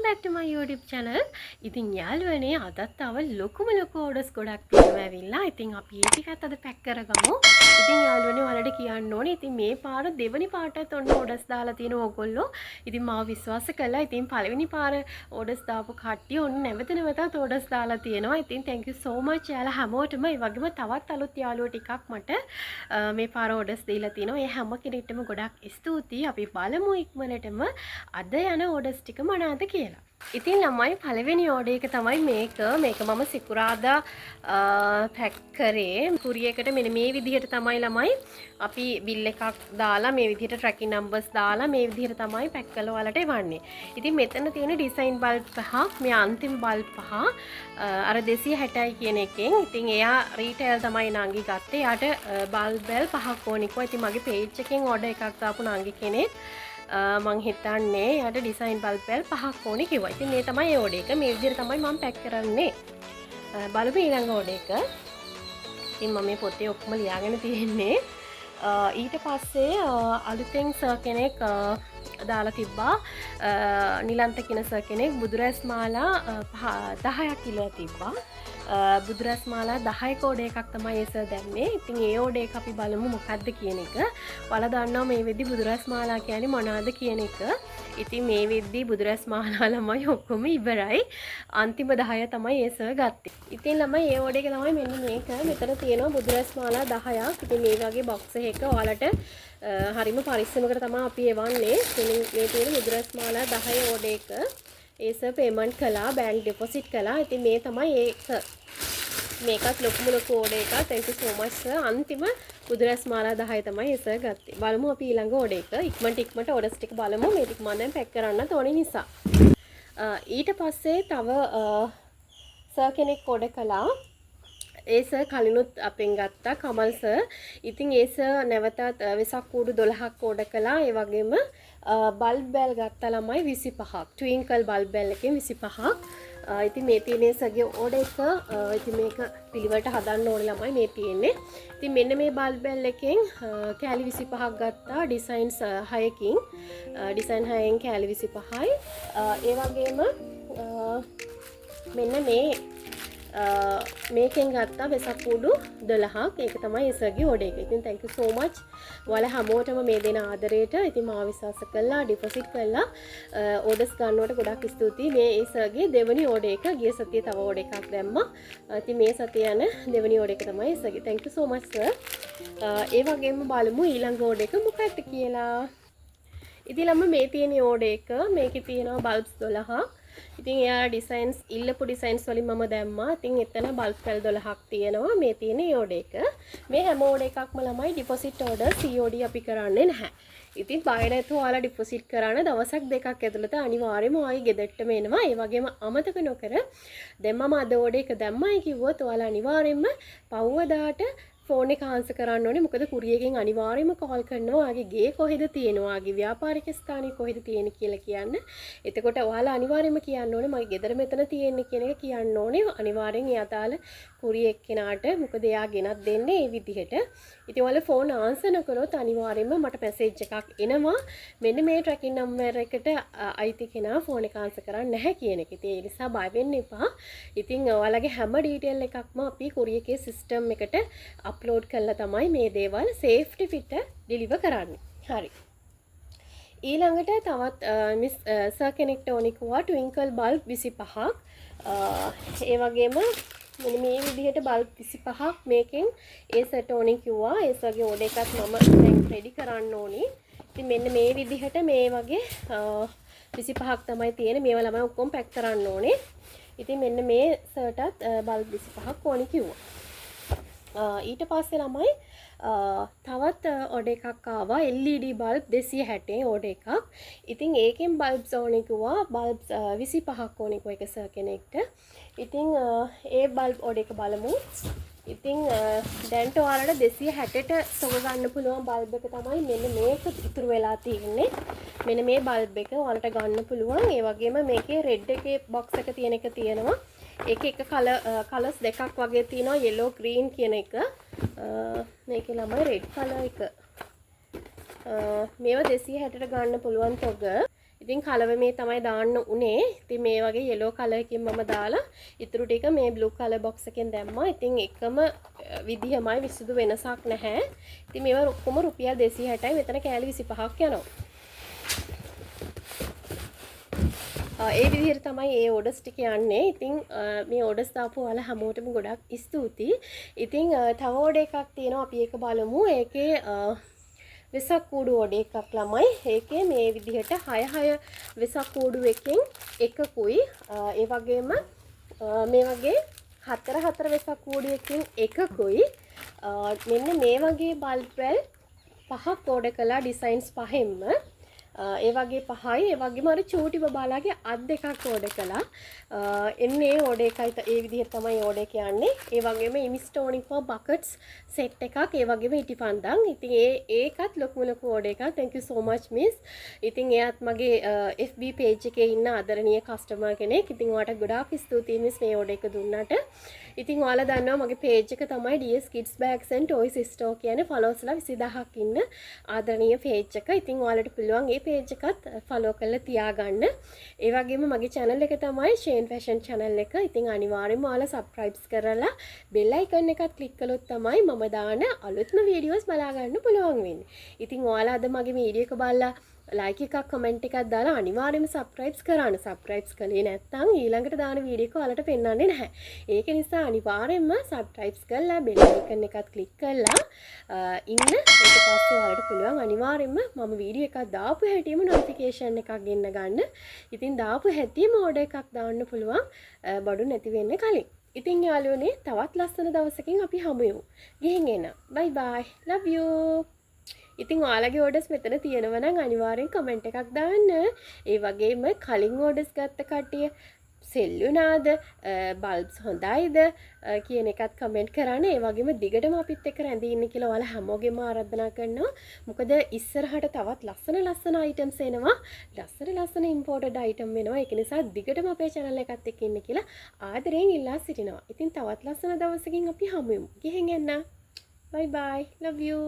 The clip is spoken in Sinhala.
back to my YouTube channel. ඉතින් යාළුවනේ අදත් තව ලොකුම ඕඩර්ස් ගොඩක් තියෙනවා ඇවිල්ලා. ඉතින් අපි ඒ ටිකත් අද පැක් කරගමු. ඉතින් යාළුවනේ ඔයාලට කියන්න ඕනේ. ඉතින් මේ පාර දෙවෙනි පාරටත් ඔන්න ඕඩර්ස් දාලා තියෙන ඕගොල්ලෝ. ඉතින් මාව විශ්වාස කළා. ඉතින් පළවෙනි පාර ඕඩර්ස් දාපු කට්ටිය ඔන්න නැවතත් ඕඩර්ස් දාලා තියෙනවා. ඉතින් thank you so much යාළුවා හැමෝටම. ඒ වගේම තවත් අලුත් යාළුවෝ ටිකක් මට මේ පාර ඕඩර්ස් දීලා තිනවා. ඒ හැම කෙනෙක්ටම ගොඩක් ස්තුතියි. අපි බලමු ඉක්මනටම අද යන ඕඩර්ස් ටික මොනවාද කියලා. ඉතින් ළමයි පළවෙනි ඕඩර් එක තමයි මේක මම සිකුරාදා පැක් කරේ කුරියරයකට මෙන්න මේ විදිහට තමයි ළමයි අපි බිල් එකක් දාලා මේ විදිහට ට්‍රැකින් නම්බර්ස් දාලා මේ විදිහට තමයි පැක් කරලා ඔයාලට එවන්නේ. ඉතින් මෙතන තියෙන ඩිසයින් බල්බ් පහක් මේ අන්තිම බල්බ් පහ අර 260යි කියන එකෙන්. ඉතින් එයා රීටේල් තමයි නංගි ගත්තේ. එයාට බල්බ් බෙල් පහක් ඕනේ කිව්වා. ඉතින් මගේ පේජ් එකෙන් ඕඩර් එකක් දාපු නංගි කෙනෙක් මං හිතන්නේ යාට ඩිසයින් බල්බ් බෙල් පහක් ඕනේ කිව්වා. ඉතින් මේ තමයි ඒ ඕඩර් එක. මේ විදිහට තමයි මම පැක් කරන්නේ. බලමු ඊළඟ ඕඩර් එක. ඉතින් මම මේ පොතේ ඔක්කොම ලියාගෙන තියෙන්නේ. ඊට පස්සේ අලුතෙන් සර් කෙනෙක් දාලා තිබ්බා. නිලන්ත කියන සර් කෙනෙක් බුදුරැස් මාලා 10ක් කිලෝ තිබ්බා. බුදුරැස් මාලා 10ක ඕඩර් එකක් තමයි ඒ සර් දැම්මේ. ඉතින් ඒ ඕඩර් එක අපි බලමු මොකක්ද කියන එක. ඔයාලා දන්නවා මේ වෙද්දි බුදුරැස් මාලා කියන්නේ මොනවාද කියන එක. ඉතින් මේ වෙද්දි බුදුරැස් මාලා ළමයි ඔක්කොම ඉවරයි. අන්තිම 10 තමයි ඒ සර් ගත්තේ. ඉතින් ළමයි ඒ ඕඩර් එක තමයි මෙන්න මේක. මෙතන තියෙනවා බුදුරැස් මාලා 10ක්. ඉතින් මේ වගේ බොක්ස් එකක ඔයාලට හරිම පරිස්සමකට තමයි අපි එවන්නේ. මේ තියෙන බුදුරැස් මාලා 10 ඕඩර් එක ඒ සර් පේමන්ට් කළා, බැංක් ඩෙපොසිට් කළා. ඉතින් මේ තමයි ඒක. මේකත් ලොකුම ඕඩර් එකක්. thank you so much sir. අන්තිම බුදුරැස් මාලා 10 තමයි ඒ සර් ගත්තේ. බලමු අපි ඊළඟ ඕඩර් එක. ඉක්මනට ඕඩර්ස් ටික බලමු. මේ ටික මම දැන් පැක් කරන්න ඕනේ නිසා. ඊට පස්සේ තව සර් කෙනෙක් ඕඩර් කළා. ඒ සර් කලිනුත් අපෙන් ගත්තා කමල් සර්. ඉතින් ඒ සර් නැවතත් වෙසක් කූඩු 12ක් ඕඩර් කළා. ඒ වගේම බල්බ් බෙල් ගත්තා ළමයි 25ක්. ට්වින්කල් බල්බ් බෙල් එකෙන් 25ක්. ඉතින් මේ තියෙන්නේ සර්ගේ ඕඩර් එක. ඉතින් මේක පිළිවෙලට හදන්න ඕනේ ළමයි මේ තියෙන්නේ. ඉතින් මෙන්න මේ බල්බ් බෙල් එකෙන් කෑලි 25ක් ගත්තා. ඩිසයින්ස් 6කින්. ඩිසයින් 6න් කෑලි 25යි. ඒ වගේම මෙන්න මේකෙන් ගත්තා වෙසක් කූඩු 12ක්. ඒක තමයි ඒ සර්ගේ ඕඩර් එක. ඉතින් thank you so much. ඔයාලා හැමෝටම මේ දෙන ආදරයට ඉතින් මාව විශ්වාස කළා, ඩිපොසිට් කළා. ඕඩර්ස් ගන්නවට ගොඩක් ස්තුතියි. මේ ඒ සර්ගේ දෙවෙනි ඕඩර් එක. ගිය සතියේ තව ඕඩර් එකක් දැම්මා. ඉතින් මේ සතිය යන දෙවෙනි ඕඩර් එක තමයි ඒ සර්ගේ. thank you so much sir. ඒ වගේම බලමු ඊළඟ ඕඩර් එක මොකක්ද කියලා. ඉතින් ළම මේ තියෙන ඕඩර් එක. මේකේ තියෙනවා බල්බ්ස් 12ක්. ඉතින් එයා ඩිසයින්ස් ඉල්ලපු ඩිසයින්ස් වලින් මම දැම්මා. ඉතින් එතන බල්බ් පැල් 12ක් තියෙනවා. මේ තියෙන ඕඩර් එක. මේ හැම ඕඩර් එකක්ම ළමයි ඩිපොසිට් ඕඩර් COD අපි කරන්නේ නැහැ. ඉතින් බය නැතුව ඔයාලා ඩිපොසිට් කරන දවසක් දෙකක් ඇතුළත අනිවාර්යයෙන්ම ඔයයි ගෙදරටම එනවා. ඒ වගේම අමතක නොකර දැන් මම අද ඕඩර් එක දැම්මයි කිව්වොත් ඔයාලා අනිවාර්යයෙන්ම පහුවදාට ෆෝන් එක ආන්සර් කරන්න ඕනේ. මොකද කුරියරෙන් අනිවාර්යයෙන්ම කෝල් කරනවා. ඔයාගේ ගේ කොහෙද තියෙනවා? ඔයාගේ ව්‍යාපාරික ස්ථානය කොහෙද තියෙන්නේ කියලා කියන්න. එතකොට ඔයාලා අනිවාර්යයෙන්ම කියන්න ඕනේ මගේ ගෙදර මෙතන තියෙන්නේ කියන එක කියන්න ඕනේ. අනිවාර්යෙන් ඒ අදාළ කුරිය එක්කෙනාට. මොකද එයා ගෙනත් දෙන්නේ මේ විදිහට. ඉතින් ඔයාලා ෆෝන් ආන්සර් නොකළොත් අනිවාර්යයෙන්ම මට මැසේජ් එකක් එනවා. මෙන්න මේ ට්‍රැකින් නම්බර් එකට අයිති කෙනා ෆෝන් එක ආන්සර් කරන්නේ නැහැ කියන එක. ඉතින් ඒ නිසා බය වෙන්න එපා. ඉතින් ඔයාලගේ හැම ඩීටේල් එකක්ම අපි කුරියකේ සිස්ටම් එකට අප්ලෝඩ් කරලා තමයි මේ දේවල් සේෆ්ටි ෆිට ඩිලිවර් කරන්නේ. හරි. ඊළඟට තවත් මිස් සර් කෙනෙක්ට ඕනි කිව්වා ට්වින්කල් බල්බ් 25ක්. ඒ වගේම මෙන්න මේ විදිහට බල්බ් 25ක් මේකෙන් ඒ සර්ට ඕනි කිව්වා. ඒ සර්ගේ ඕඩර් එකත් මම දැන් රෙඩි කරන්න ඕනි. ඉතින් මෙන්න මේ විදිහට මේ වගේ 25ක් තමයි තියෙන්නේ. මේවා ළමයි ඔක්කොම පැක් කරන්න ඕනේ. ඉතින් මෙන්න මේ සර්ටත් බල්බ් 25ක් ඕනි කිව්වා. ඊට පස්සේ ළමයි තවත් ඕඩර් එකක් ආවා LED බල්බ් 260 ඕඩර් එකක්. ඉතින් ඒකෙන් බල්බ්ස් ඕනේ කිව්වා බල්බ්ස් 25ක් ඕනේ කිව්වා එක සර් කෙනෙක්ට. ඉතින් ඒ බල්බ් ඕඩර් එක බලමු. ඉතින් දැන්ට ඔයාලට 260ට සොග ගන්න පුළුවන් බල්බ් එක තමයි මෙන්න මේක ඉතුරු වෙලා තියෙන්නේ. මෙන්න මේ බල්බ් එක ඔයාලට ගන්න පුළුවන්. ඒ වගේම මේකේ රෙඩ් එකේ බොක්ස් එක තියෙන එක තියෙනවා. ඒකේ එක කලර්ස් දෙකක් වගේ තියෙනවා yellow green කියන එක. මේකේ ළමයි රෙඩ් කලර් එක. මේවා 260ට ගන්න පුළුවන් තොග. ඉතින් කලව මේ තමයි දාන්න උනේ. ඉතින් මේ වගේ yellow color එකකින් මම දාලා ඉතුරු ටික මේ blue color box එකෙන් දැම්මා. ඉතින් එකම විදිහමයි විසුදු වෙනසක් නැහැ. ඉතින් මේවා ඔක්කොම රුපියල් 260යි. මෙතන කෑලි 25ක් යනවා. ඒ විදිහට තමයි ඒ ඕඩර්ස් ටික යන්නේ. ඉතින් මේ ඕඩර්ස් දාපු ඔයාලා හැමෝටම ගොඩක් ස්තුතියි. ඉතින් තව ඕඩර් එකක් තියෙනවා අපි ඒක බලමු. ඒකේ වෙසක් කූඩු ඕඩර් එකක් ළමයි. ඒකේ මේ විදිහට 6 වෙසක් කූඩු එකෙන් එකකුයි ඒ වගේම මේ වගේ 4 වෙසක් කූඩු එකෙන් එකකුයි මෙන්න මේ වගේ බල්බ් වැල් 5ක් ඕඩර් කළා ඩිසයින්ස් පහෙන්ම. ඒ වගේ 5යි ඒ වගේම අර චූටි බබාලාගේ අත් දෙකක් ඕඩර් කළා. එන්නේ ඕඩර් එකයි ඒ විදිහට තමයි ඕඩර් එක යන්නේ. ඒ වගේම ඉමිස්ටෝනික් ෆෝ බකට්ස් සෙට් එකක් ඒ වගේම ඉටිපන්දම්. ඉතින් ඒකත් ලොකුම ලොකු ඕඩර් එකක්. thank you so much miss. ඉතින් එයාත් මගේ FB page එකේ ඉන්න ආදරණීය කස්ටමර් කෙනෙක්. ඉතින් ඔයාලට ගොඩාක් ස්තුතියි මිස් මේ ඕඩර් එක දුන්නට. ඉතින් ඔයාලා දන්නවා මගේ page එක තමයි DS Kids Bags and Toys Store කියන්නේ followers ලා 20000ක් ඉන්න ආදරණීය page එක. ඉතින් ඔයාලට පුළුවන් මේ page එකත් follow කරලා තියාගන්න. ඒ වගේම මගේ channel එක තමයි Shane Fashion channel එක. ඉතින් අනිවාර්යයෙන්ම ඔයාලා subscribe කරලා bell icon එකත් click කළොත් තමයි මම දාන අලුත්ම videos බලා ගන්න පුළුවන් වෙන්නේ. ඉතින් ඔයාලා අද මගේ video එක බලලා like එකක් comment එකක් දාලා අනිවාර්යයෙන්ම subscribe කරන්න. subscribe කළේ නැත්නම් ඊළඟට දාන video එක ඔයාලට පෙන්වන්නේ නැහැ. ඒක නිසා අනිවාර්යයෙන්ම subscribe කරලා bell icon එකත් click කරලා ඉන්න. ඊට පස්සේ ඔයාලට පුළුවන් අනිවාර්යයෙන්ම මම video එකක් දාපු හැටිම notification එකක් ගෙන්න ගන්න. ඉතින් දාපු හැටිම order එකක් දාන්න පුළුවන් බඩු නැති වෙන්න කලින්. ඉතින් යාළුවනේ තවත් ලස්සන දවසකින් අපි හමු වෙමු. ගිහින් එන්න. bye bye. love you. ඉතින් ඔයාලගේ ඕඩර්ස් මෙතන තියෙනවා නම් අනිවාර්යෙන් කමෙන්ට් එකක් දාන්න. ඒ වගේම කලින් ඕඩර්ස් ගත්ත කට්ටිය සෙල්ලුනාද බල්බ්ස් හොඳයිද කියන එකත් කමෙන්ට් කරන්න. ඒ වගේම දිගටම අපිත් එක්ක රැඳී ඉන්න කියලා ඔයාලා හැමෝගෙම ආරාධනා කරනවා. මොකද ඉස්සරහට තවත් ලස්සන අයිටම්ස් එනවා. ලස්සන ඉම්පෝර්ටඩ් අයිටම් වෙනවා. ඒක නිසා දිගටම අපේ channel එකත් එක්ක ඉන්න කියලා ආදරයෙන් ඉල්ලා සිටිනවා. ඉතින් තවත් ලස්සන දවසකින් අපි හමු වෙමු. ගිහින් එන්න. bye bye. love you.